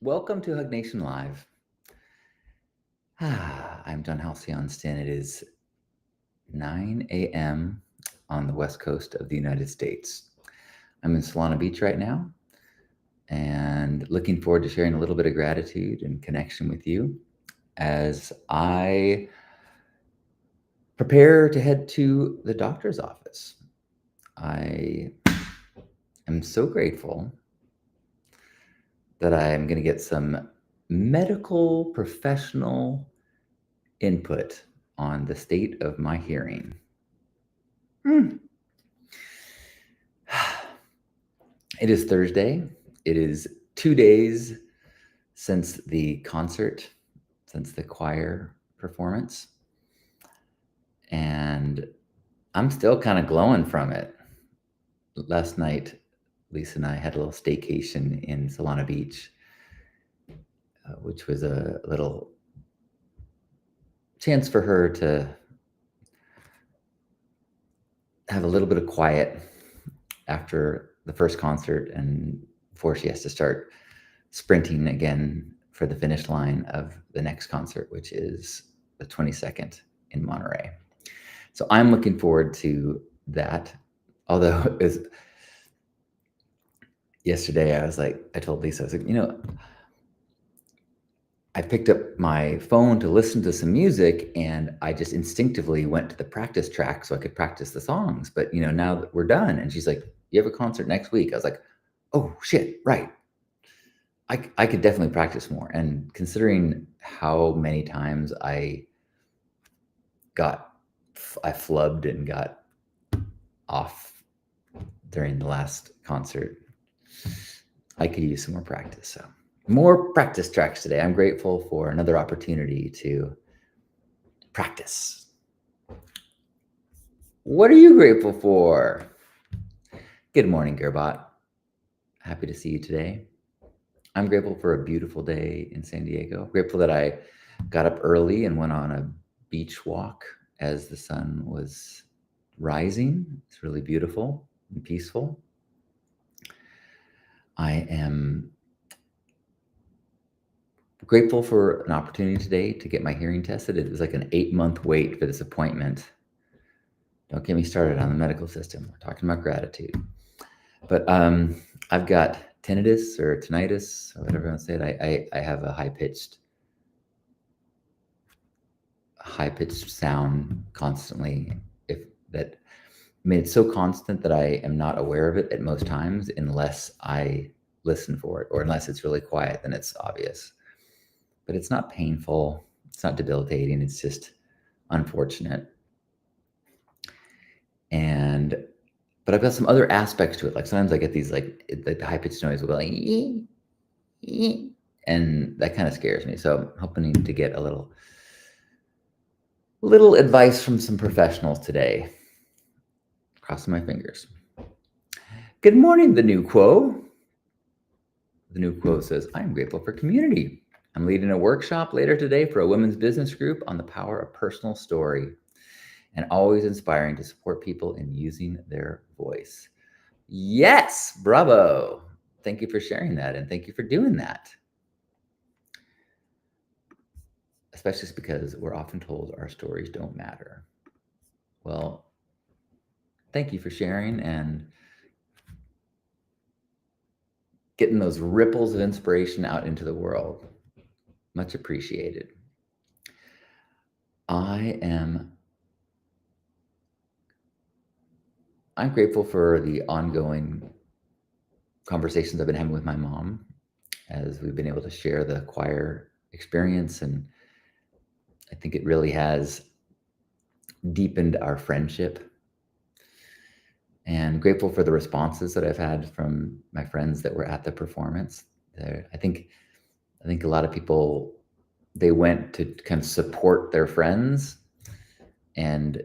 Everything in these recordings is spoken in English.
Welcome to Hug Nation Live. I'm John Halcyon-Stin. It is 9 a.m. on the west coast of the United States. I'm in Solana Beach right now and looking forward to sharing a little bit of gratitude and connection with you as I prepare to head to the doctor's office. I am so grateful that I am going to get some medical professional input on the state of my hearing. It is Thursday. It is 2 days since the concert, since the choir performance. And I'm still kind of glowing from it. Last night, Lisa and I had a little staycation in Solana Beach, which was a little chance for her to have a little bit of quiet after the first concert and before she has to start sprinting again for the finish line of the next concert, which is the 22nd in Monterey. So I'm looking forward to that. Although yesterday I told Lisa, I was like, I picked up my phone to listen to some music and I just instinctively went to the practice track so I could practice the songs. But, now that we're done, and she's like, you have a concert next week. I was like, oh shit, right. I could definitely practice more. And considering how many times I flubbed and got off during the last concert, I could use some more practice. So more practice tracks today. I'm grateful for another opportunity to practice. What are you grateful for? Good morning, Gerbot. Happy to see you today. I'm grateful for a beautiful day in San Diego. Grateful that I got up early and went on a beach walk as the sun was rising. It's really beautiful and peaceful. I am grateful for an opportunity today to get my hearing tested. It was like an 8-month wait for this appointment. Don't get me started on the medical system. We're talking about gratitude. But I've got tinnitus or tinnitus, or whatever you want to say it. I have a high-pitched sound constantly. It's so constant that I am not aware of it at most times unless I listen for it, or unless it's really quiet, then it's obvious. But it's not painful. It's not debilitating. It's just unfortunate. But I've got some other aspects to it. Like sometimes I get these the high-pitched noise will go like, and that kind of scares me. So I'm hoping to get a little advice from some professionals today. Crossing my fingers. Good morning, the new quote. The new quote says, I am grateful for community. I'm leading a workshop later today for a women's business group on the power of personal story, and always inspiring to support people in using their voice. Yes, bravo. Thank you for sharing that, and thank you for doing that. Especially because we're often told our stories don't matter. Well, thank you for sharing and getting those ripples of inspiration out into the world. Much appreciated. I'm grateful for the ongoing conversations I've been having with my mom as we've been able to share the choir experience. And I think it really has deepened our friendship. And grateful for the responses that I've had from my friends that were at the performance. I think a lot of people, they went to kind of support their friends and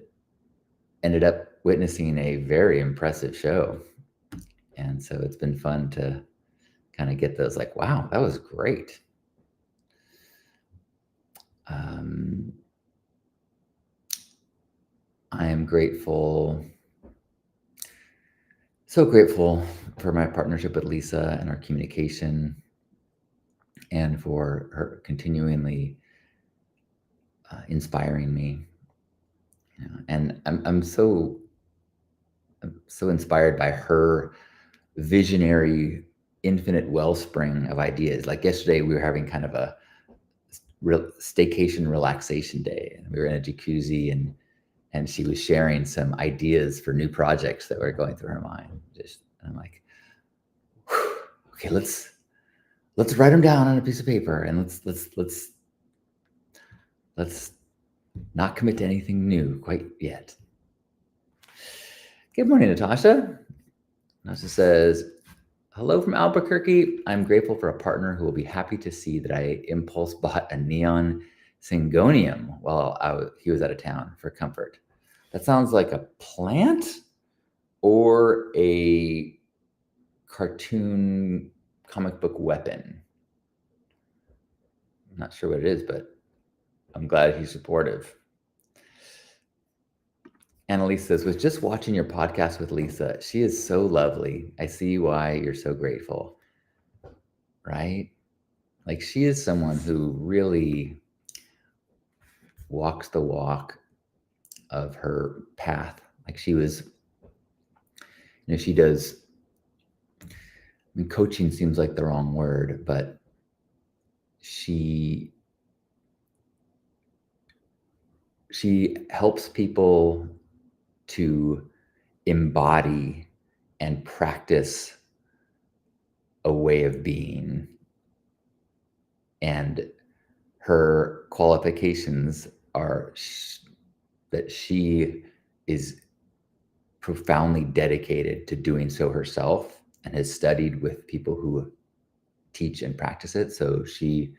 ended up witnessing a very impressive show. And so it's been fun to kind of get those like, wow, that was great. I am grateful, so grateful for my partnership with Lisa and our communication. and for her continually inspiring me. And I'm so inspired by her visionary, infinite wellspring of ideas. Like yesterday, we were having kind of a staycation relaxation day, and we were in a jacuzzi, and she was sharing some ideas for new projects that were going through her mind. And I'm like, okay, let's write them down on a piece of paper, and let's not commit to anything new quite yet. Good morning, Natasha. Natasha says, hello from Albuquerque. I'm grateful for a partner who will be happy to see that I impulse bought a neon syngonium while he was out of town for comfort. That sounds like a plant or a cartoon comic book weapon. I'm not sure what it is, but I'm glad he's supportive. Annalise says, was just watching your podcast with Lisa. She is so lovely. I see why you're so grateful, right? Like, she is someone who really walks the walk of her path. Like, she was, she does, coaching seems like the wrong word, but she helps people to embody and practice a way of being. And her qualifications are that she is profoundly dedicated to doing so herself and has studied with people who teach and practice it. So she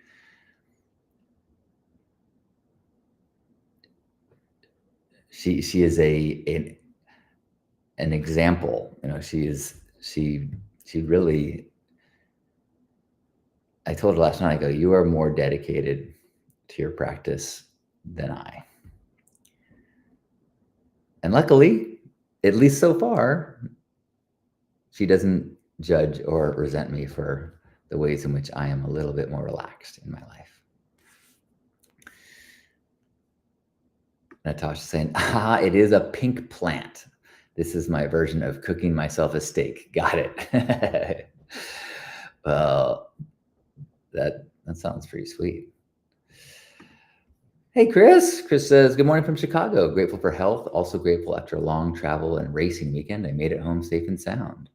is an example. She really, I told her last night, I go, you are more dedicated to your practice than I. And luckily, at least so far, she doesn't judge or resent me for the ways in which I am a little bit more relaxed in my life. Natasha saying, it is a pink plant. This is my version of cooking myself a steak. Got it. Well, that sounds pretty sweet. Hey, Chris. Chris says, good morning from Chicago. Grateful for health. Also grateful after a long travel and racing weekend, I made it home safe and sound.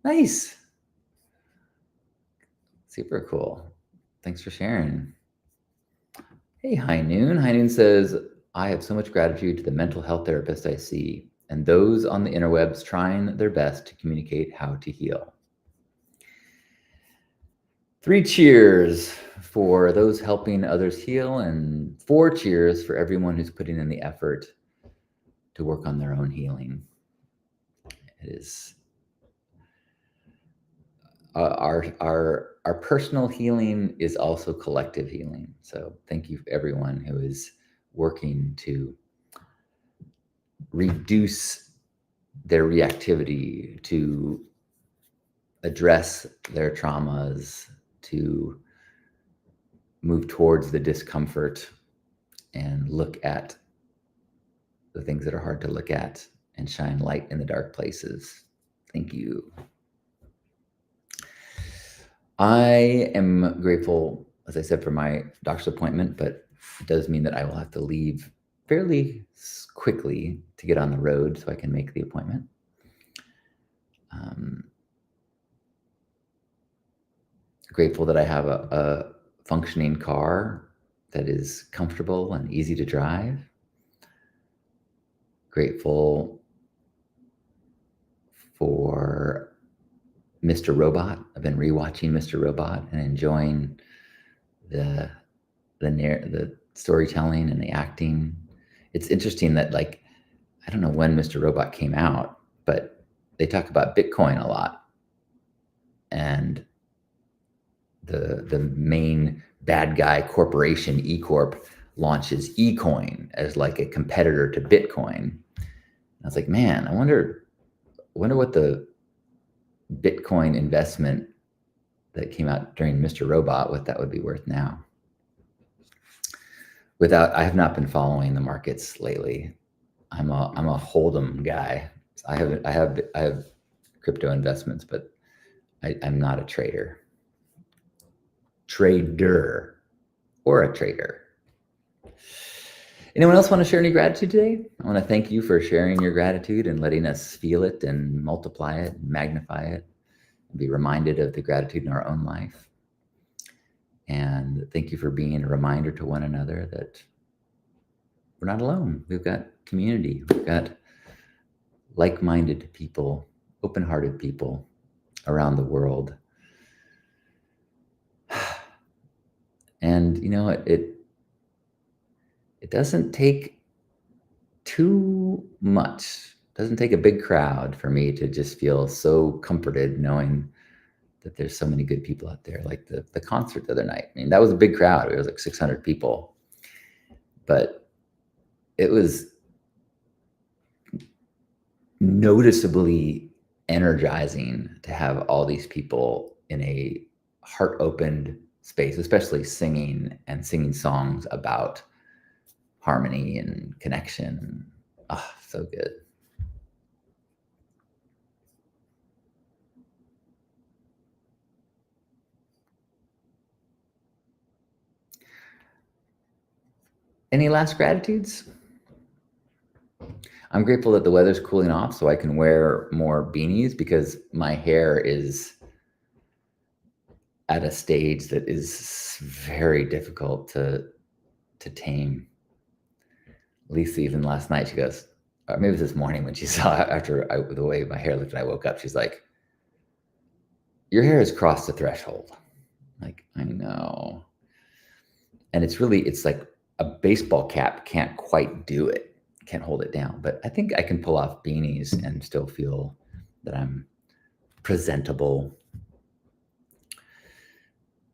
Nice. Super cool. Thanks for sharing. Hey, High Noon. High Noon says, I have so much gratitude to the mental health therapist I see and those on the interwebs trying their best to communicate how to heal. 3 cheers for those helping others heal, and 4 cheers for everyone who's putting in the effort to work on their own healing. It is our personal healing is also collective healing. So thank you everyone who is working to reduce their reactivity, to address their traumas, to move towards the discomfort and look at the things that are hard to look at and shine light in the dark places. Thank you. I am grateful, as I said, for my doctor's appointment, but it does mean that I will have to leave fairly quickly to get on the road so I can make the appointment. Grateful that I have a functioning car that is comfortable and easy to drive. Grateful for Mr. Robot. I've been rewatching Mr. Robot and enjoying the storytelling and the acting. It's interesting that, like, I don't know when Mr. Robot came out, but they talk about Bitcoin a lot. And the main bad guy corporation, E-Corp, launches eCoin as like a competitor to Bitcoin. I was like, man, I wonder what the Bitcoin investment that came out during Mr. Robot, what that would be worth now. I have not been following the markets lately. I'm a Hold'em guy. I have crypto investments, but I'm not a trader. Trader or a trader. Anyone else want to share any gratitude today? I want to thank you for sharing your gratitude and letting us feel it and multiply it, and magnify it, and be reminded of the gratitude in our own life. And thank you for being a reminder to one another that we're not alone. We've got community. We've got like-minded people, open-hearted people around the world. And, you know, it doesn't take too much. It doesn't take a big crowd for me to just feel so comforted knowing that there's so many good people out there. Like the concert the other night. I mean, that was a big crowd. It was like 600 people. But it was noticeably energizing to have all these people in a heart-opened space, especially singing songs about harmony and connection. Oh, so good. Any last gratitudes? I'm grateful that the weather's cooling off so I can wear more beanies because my hair is at a stage that is very difficult to tame. Lisa, even last night, she goes, or maybe it was this morning when she saw after the way my hair looked and I woke up, she's like, your hair has crossed the threshold. I'm like, I know. And it's like a baseball cap can't quite do it, can't hold it down. But I think I can pull off beanies and still feel that I'm presentable.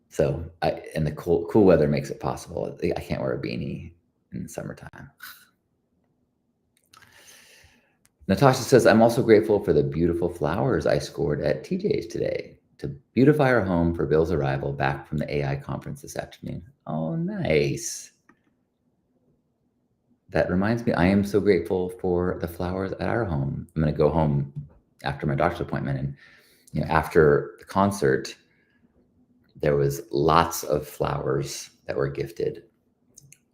So and the cool weather makes it possible. I can't wear a beanie in the summertime. Natasha says, I'm also grateful for the beautiful flowers I scored at TJ's today to beautify our home for Bill's arrival back from the AI conference this afternoon. Oh, nice. That reminds me, I am so grateful for the flowers at our home. I'm going to go home after my doctor's appointment. And you know, after the concert, there was lots of flowers that were gifted.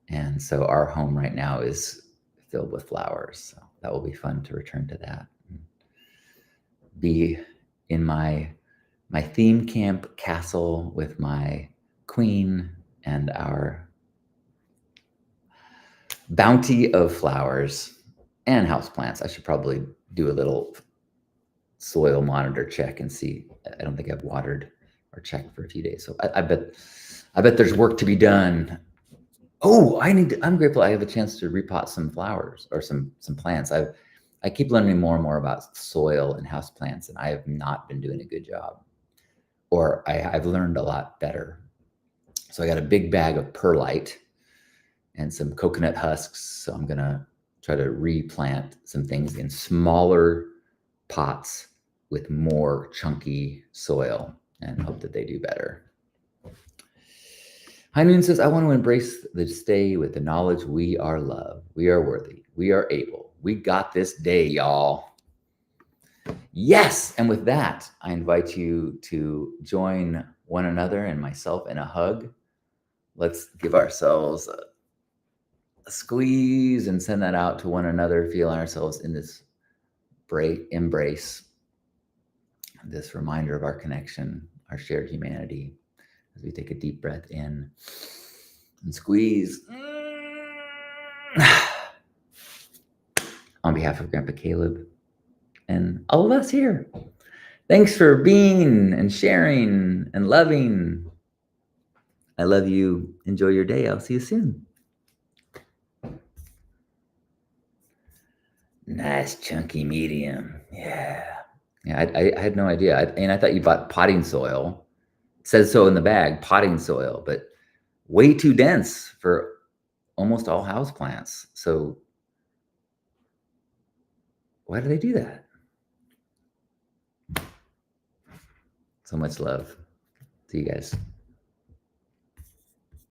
And so our home right now is filled with flowers. So that will be fun to return to that. Be in my theme camp castle with my queen and our bounty of flowers and houseplants. I should probably do a little soil monitor check and see. I don't think I've watered or checked for a few days. So I bet there's work to be done. Oh, I'm grateful I have a chance to repot some flowers or some plants. I keep learning more and more about soil and houseplants, and I have not been doing a good job. Or I've learned a lot better. So I got a big bag of perlite and some coconut husks. So I'm gonna try to replant some things in smaller pots with more chunky soil and hope that they do better. High Noon says, I want to embrace the day with the knowledge we are loved, we are worthy, we are able. We got this day, y'all. Yes, and with that, I invite you to join one another and myself in a hug. Let's give ourselves a squeeze and send that out to one another, feel ourselves in this embrace, this reminder of our connection, our shared humanity, as we take a deep breath in and squeeze. On behalf of Grandpa Caleb and all of us here, thanks for being and sharing and loving. I love you. Enjoy your day. I'll see you soon. Nice chunky medium. Yeah. I had no idea. I thought you bought potting soil. It says so in the bag, potting soil, but way too dense for almost all houseplants. So why do they do that? So much love. See you guys.